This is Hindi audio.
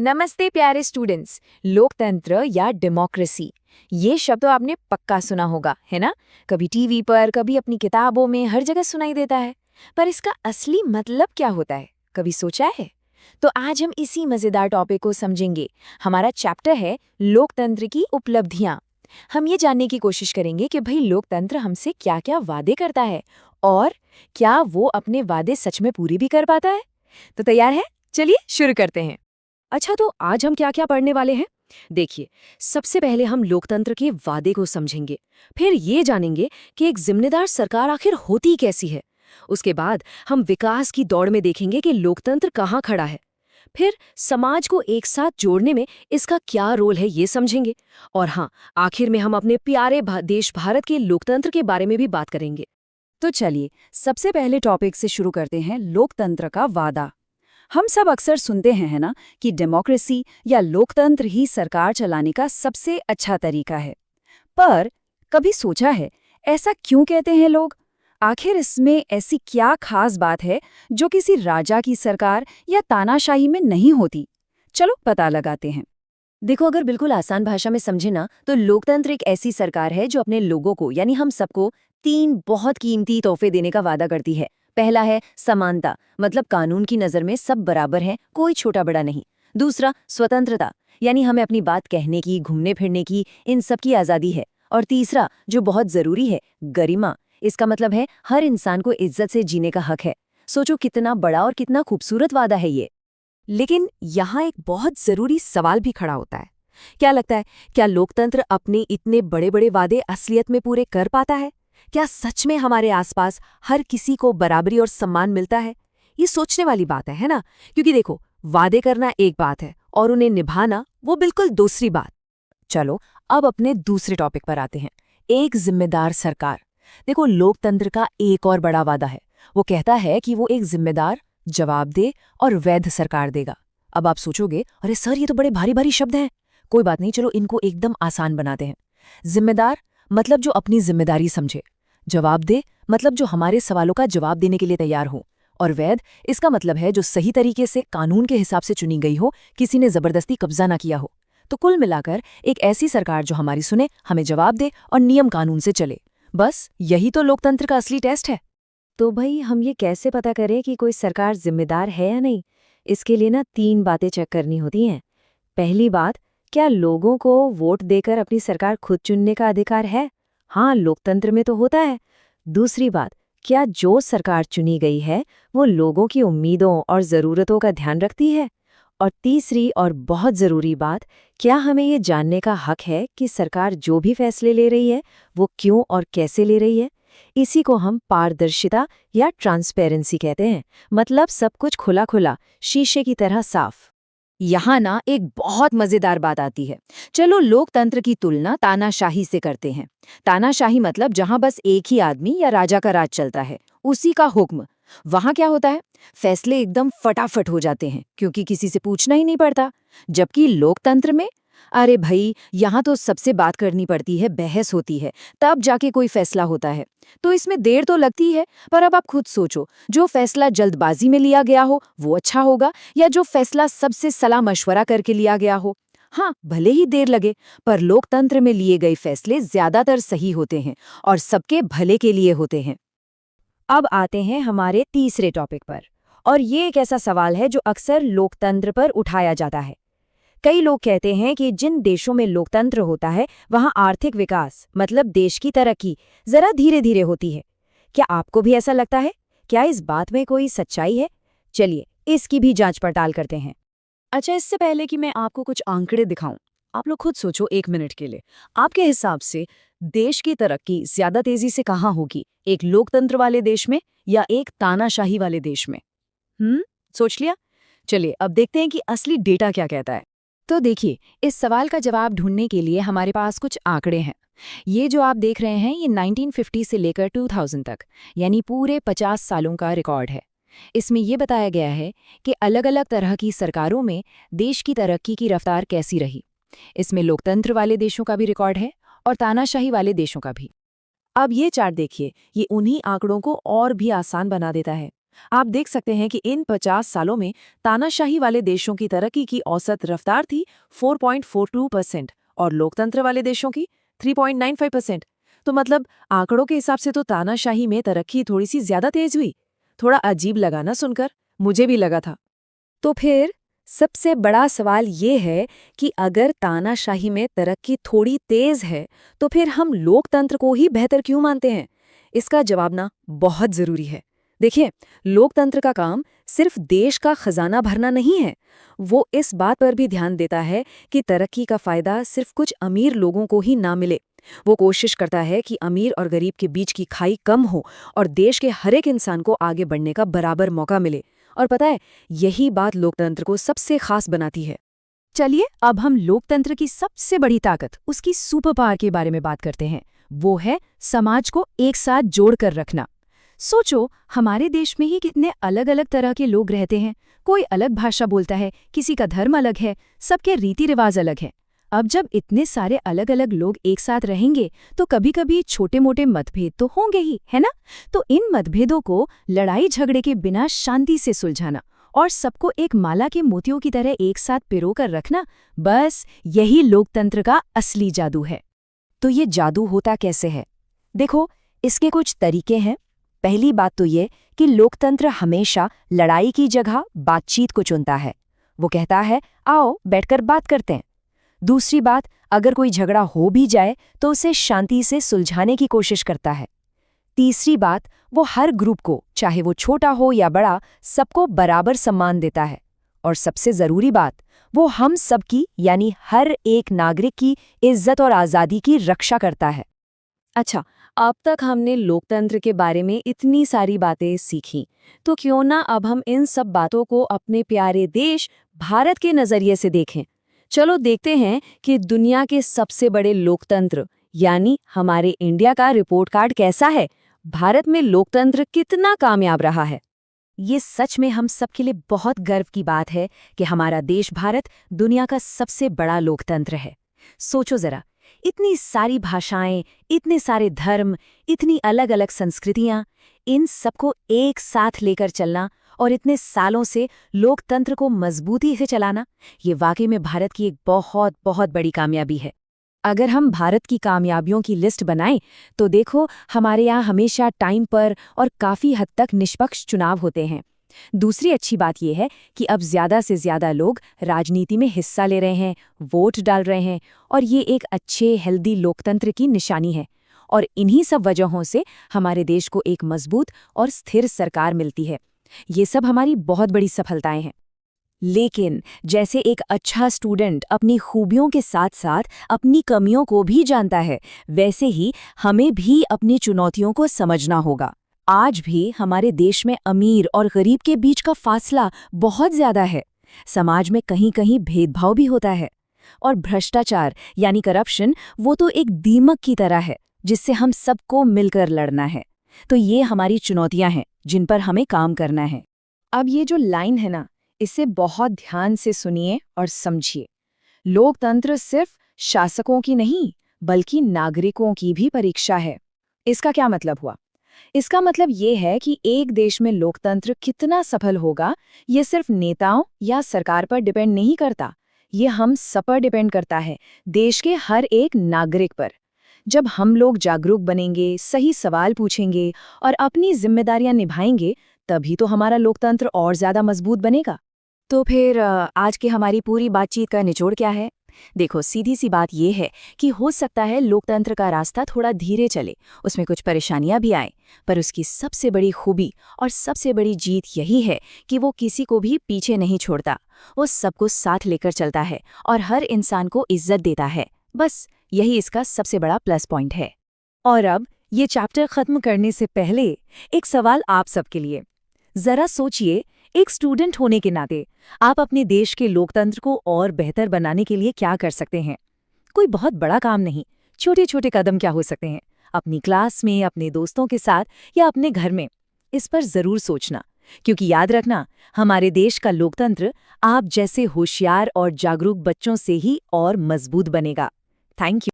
नमस्ते प्यारे स्टूडेंट्स। लोकतंत्र या डेमोक्रेसी, ये शब्द तो आपने पक्का सुना होगा, है ना? कभी टीवी पर, कभी अपनी किताबों में, हर जगह सुनाई देता है। पर इसका असली मतलब क्या होता है, कभी सोचा है? तो आज हम इसी मजेदार टॉपिक को समझेंगे। हमारा चैप्टर है लोकतंत्र की उपलब्धियां। हम ये जानने की कोशिश करेंगे कि भाई लोकतंत्र हमसे क्या-क्या वादे करता है और क्या वो अपने वादे सच में पूरी भी कर पाता है। तो तैयार है? चलिए शुरू करते हैं। अच्छा, तो आज हम क्या क्या पढ़ने वाले हैं? देखिए, सबसे पहले हम लोकतंत्र के वादे को समझेंगे। फिर ये जानेंगे कि एक जिम्मेदार सरकार आखिर होती कैसी है। उसके बाद हम विकास की दौड़ में देखेंगे कि लोकतंत्र कहाँ खड़ा है। फिर समाज को एक साथ जोड़ने में इसका क्या रोल है, ये समझेंगे। और हाँ, आखिर में हम अपने प्यारे देश भारत के लोकतंत्र के बारे में भी बात करेंगे। तो चलिए, सबसे पहले टॉपिक से शुरू करते हैं, लोकतंत्र का वादा। हम सब अक्सर सुनते हैं, है ना, कि डेमोक्रेसी या लोकतंत्र ही सरकार चलाने का सबसे अच्छा तरीका है। पर कभी सोचा है, ऐसा क्यों कहते हैं लोग? आखिर इसमें ऐसी क्या खास बात है जो किसी राजा की सरकार या तानाशाही में नहीं होती? चलो पता लगाते हैं। देखो, अगर बिल्कुल आसान भाषा में समझे ना, तो लोकतंत्र एक ऐसी सरकार है जो अपने लोगों को, यानी हम सबको, 3 बहुत कीमती तोहफे देने का वादा करती है। पहला है समानता, मतलब कानून की नजर में सब बराबर हैं, कोई छोटा बड़ा नहीं। दूसरा, स्वतंत्रता, यानी हमें अपनी बात कहने की, घूमने फिरने की, इन सब की आज़ादी है। और तीसरा, जो बहुत जरूरी है, गरिमा। इसका मतलब है हर इंसान को इज्जत से जीने का हक है। सोचो कितना बड़ा और कितना खूबसूरत वादा है ये। लेकिन यहाँ एक बहुत जरूरी सवाल भी खड़ा होता है। क्या लगता है, क्या लोकतंत्र अपने इतने बड़े बड़े वादे असलियत में पूरे कर पाता है? क्या सच में हमारे आसपास हर किसी को बराबरी और सम्मान मिलता है? ये सोचने वाली बात है ना? क्योंकि देखो, वादे करना एक बात है और उन्हें निभाना वो बिल्कुल दूसरी बात। चलो अब अपने दूसरे टॉपिक पर आते हैं, एक जिम्मेदार सरकार। देखो, लोकतंत्र का एक और बड़ा वादा है। वो कहता है कि वो एक जिम्मेदार, जवाबदेह और वैध सरकार देगा। अब आप सोचोगे, अरे सर, ये तो बड़े भारी भारी शब्द हैं। कोई बात नहीं, चलो इनको एकदम आसान बनाते हैं। जिम्मेदार मतलब जो अपनी जिम्मेदारी समझे। जवाबदेह मतलब जो हमारे सवालों का जवाब देने के लिए तैयार हो। और वैध, इसका मतलब है जो सही तरीके से कानून के हिसाब से चुनी गई हो, किसी ने जबरदस्ती कब्जा ना किया हो। तो कुल मिलाकर एक ऐसी सरकार जो हमारी सुने, हमें जवाब दे और नियम कानून से चले। बस यही तो लोकतंत्र का असली टेस्ट है। तो भाई, हम ये कैसे पता करें कि कोई सरकार जिम्मेदार है या नहीं? इसके लिए ना 3 बातें चेक करनी होती हैं। पहली बात, क्या लोगों को वोट देकर अपनी सरकार खुद चुनने का अधिकार है? हाँ, लोकतंत्र में तो होता है। दूसरी बात, क्या जो सरकार चुनी गई है वो लोगों की उम्मीदों और ज़रूरतों का ध्यान रखती है? और तीसरी और बहुत ज़रूरी बात, क्या हमें ये जानने का हक है कि सरकार जो भी फैसले ले रही है वो क्यों और कैसे ले रही है? इसी को हम पारदर्शिता या ट्रांसपेरेंसी कहते हैं। मतलब सब कुछ खुला खुला, शीशे की तरह साफ। यहाँ ना एक बहुत मजेदार बात आती है। चलो लोकतंत्र की तुलना तानाशाही से करते हैं। तानाशाही मतलब जहाँ बस एक ही आदमी या राजा का राज चलता है, उसी का हुक्म। वहाँ क्या होता है, फैसले एकदम फटाफट हो जाते हैं क्योंकि किसी से पूछना ही नहीं पड़ता। जबकि लोकतंत्र में, अरे भाई, यहाँ तो सबसे बात करनी पड़ती है, बहस होती है, तब जाके कोई फैसला होता है। तो इसमें देर तो लगती है, पर अब आप खुद सोचो, जो फैसला जल्दबाजी में लिया गया हो वो अच्छा होगा या जो फैसला सबसे सलाह मशवरा करके लिया गया हो? हाँ, भले ही देर लगे, पर लोकतंत्र में लिए गए फैसले ज्यादातर सही होते हैं और सबके भले के लिए होते हैं। अब आते हैं हमारे तीसरे टॉपिक पर, और ये एक ऐसा सवाल है जो अक्सर लोकतंत्र पर उठाया जाता है। कई लोग कहते हैं कि जिन देशों में लोकतंत्र होता है वहाँ आर्थिक विकास, मतलब देश की तरक्की, जरा धीरे धीरे होती है। क्या आपको भी ऐसा लगता है? क्या इस बात में कोई सच्चाई है? चलिए इसकी भी जांच पड़ताल करते हैं। अच्छा, इससे पहले कि मैं आपको कुछ आंकड़े दिखाऊं, आप लोग खुद सोचो 1 मिनट के लिए। आपके हिसाब से देश की तरक्की ज्यादा तेजी से कहाँ होगी, एक लोकतंत्र वाले देश में या एक तानाशाही वाले देश में? सोच लिया? चलिए अब देखते हैं कि असली डेटा क्या कहता है। तो देखिए, इस सवाल का जवाब ढूंढने के लिए हमारे पास कुछ आंकड़े हैं। ये जो आप देख रहे हैं, ये 1950 से लेकर 2000 तक, यानी पूरे 50 सालों का रिकॉर्ड है। इसमें ये बताया गया है कि अलग-अलग तरह की सरकारों में देश की तरक्की की रफ्तार कैसी रही। इसमें लोकतंत्र वाले देशों का भी रिकॉर्ड है और तानाशाही वाले देशों का भी। अब ये चार्ट देखिए, ये उन्हीं आंकड़ों को और भी आसान बना देता है। आप देख सकते हैं कि इन 50 सालों में तानाशाही वाले देशों की तरक्की की औसत रफ्तार थी 4.42% और लोकतंत्र वाले देशों की 3.95%। तो मतलब आंकड़ों के हिसाब से तो तानाशाही में तरक्की थोड़ी सी ज्यादा तेज हुई। थोड़ा अजीब लगा ना सुनकर, मुझे भी लगा था। तो फिर सबसे बड़ा सवाल ये है कि अगर तानाशाही में तरक्की थोड़ी तेज है तो फिर हम लोकतंत्र को ही बेहतर क्यों मानते हैं? इसका जवाब ना बहुत जरूरी है। देखिए, लोकतंत्र का काम सिर्फ देश का खजाना भरना नहीं है, वो इस बात पर भी ध्यान देता है कि तरक्की का फायदा सिर्फ कुछ अमीर लोगों को ही ना मिले। वो कोशिश करता है कि अमीर और गरीब के बीच की खाई कम हो और देश के हर एक इंसान को आगे बढ़ने का बराबर मौका मिले। और पता है, यही बात लोकतंत्र को सबसे खास बनाती है। चलिए अब हम लोकतंत्र की सबसे बड़ी ताकत, उसकी सुपर पावर के बारे में बात करते हैं। वो है समाज को एक साथ जोड़कर रखना। सोचो, हमारे देश में ही कितने अलग अलग तरह के लोग रहते हैं। कोई अलग भाषा बोलता है, किसी का धर्म अलग है, सबके रीति रिवाज अलग है। अब जब इतने सारे अलग अलग लोग एक साथ रहेंगे तो कभी कभी छोटे मोटे मतभेद तो होंगे ही, है ना? तो इन मतभेदों को लड़ाई झगड़े के बिना शांति से सुलझाना और सबको एक माला के मोतियों की तरह एक साथ पिरोकर रखना, बस यही लोकतंत्र का असली जादू है। तो ये जादू होता कैसे है? देखो, इसके कुछ तरीके हैं। पहली बात तो ये कि लोकतंत्र हमेशा लड़ाई की जगह बातचीत को चुनता है। वो कहता है, आओ बैठकर बात करते हैं। दूसरी बात, अगर कोई झगड़ा हो भी जाए तो उसे शांति से सुलझाने की कोशिश करता है। तीसरी बात, वो हर ग्रुप को, चाहे वो छोटा हो या बड़ा, सबको बराबर सम्मान देता है। और सबसे जरूरी बात, वो हम सबकी यानी हर एक नागरिक की इज्जत और आज़ादी की रक्षा करता है। अच्छा, अब तक हमने लोकतंत्र के बारे में इतनी सारी बातें सीखी, तो क्यों ना अब हम इन सब बातों को अपने प्यारे देश भारत के नजरिए से देखें। चलो देखते हैं कि दुनिया के सबसे बड़े लोकतंत्र यानी हमारे इंडिया का रिपोर्ट कार्ड कैसा है। भारत में लोकतंत्र कितना कामयाब रहा है। ये सच में हम सबके लिए बहुत गर्व की बात है कि हमारा देश भारत दुनिया का सबसे बड़ा लोकतंत्र है। सोचो जरा, इतनी सारी भाषाएं, इतने सारे धर्म, इतनी अलग अलग संस्कृतियां, इन सबको एक साथ लेकर चलना और इतने सालों से लोकतंत्र को मजबूती से चलाना, ये वाकई में भारत की एक बहुत बहुत बड़ी कामयाबी है। अगर हम भारत की कामयाबियों की लिस्ट बनाएं तो देखो, हमारे यहाँ हमेशा टाइम पर और काफ़ी हद तक निष्पक्ष चुनाव होते हैं। दूसरी अच्छी बात यह है कि अब ज़्यादा से ज़्यादा लोग राजनीति में हिस्सा ले रहे हैं, वोट डाल रहे हैं, और ये एक अच्छे हेल्दी लोकतंत्र की निशानी है। और इन्हीं सब वजहों से हमारे देश को एक मजबूत और स्थिर सरकार मिलती है। ये सब हमारी बहुत बड़ी सफलताएं हैं। लेकिन जैसे एक अच्छा स्टूडेंट अपनी खूबियों के साथ साथ अपनी कमियों को भी जानता है, वैसे ही हमें भी अपनी चुनौतियों को समझना होगा। आज भी हमारे देश में अमीर और गरीब के बीच का फासला बहुत ज्यादा है। समाज में कहीं कहीं भेदभाव भी होता है। और भ्रष्टाचार यानी करप्शन, वो तो एक दीमक की तरह है जिससे हम सबको मिलकर लड़ना है। तो ये हमारी चुनौतियां हैं जिन पर हमें काम करना है। अब ये जो लाइन है ना, इसे बहुत ध्यान से सुनिए और समझिए। लोकतंत्र सिर्फ शासकों की नहीं, बल्कि नागरिकों की भी परीक्षा है। इसका क्या मतलब हुआ? इसका मतलब ये है कि एक देश में लोकतंत्र कितना सफल होगा, ये सिर्फ नेताओं या सरकार पर डिपेंड नहीं करता। ये हम सब पर डिपेंड करता है, देश के हर एक नागरिक पर। जब हम लोग जागरूक बनेंगे, सही सवाल पूछेंगे और अपनी जिम्मेदारियां निभाएंगे, तभी तो हमारा लोकतंत्र और ज्यादा मजबूत बनेगा। तो फिर आज की हमारी पूरी बातचीत का निचोड़ क्या है? देखो, सीधी सी बात यह है कि हो सकता है लोकतंत्र का रास्ता थोड़ा धीरे चले, उसमें कुछ परेशानियां भी आए, पर उसकी सबसे बड़ी खूबी और सबसे बड़ी जीत यही है कि वो किसी को भी पीछे नहीं छोड़ता। वो सबको साथ लेकर चलता है और हर इंसान को इज्जत देता है। बस यही इसका सबसे बड़ा प्लस पॉइंट है। और अब ये चैप्टर खत्म करने से पहले एक सवाल आप सबके लिए। जरा सोचिए, एक स्टूडेंट होने के नाते आप अपने देश के लोकतंत्र को और बेहतर बनाने के लिए क्या कर सकते हैं? कोई बहुत बड़ा काम नहीं, छोटे छोटे कदम क्या हो सकते हैं? अपनी क्लास में, अपने दोस्तों के साथ या अपने घर में, इस पर जरूर सोचना। क्योंकि याद रखना, हमारे देश का लोकतंत्र आप जैसे होशियार और जागरूक बच्चों से ही और मजबूत बनेगा। Thank you.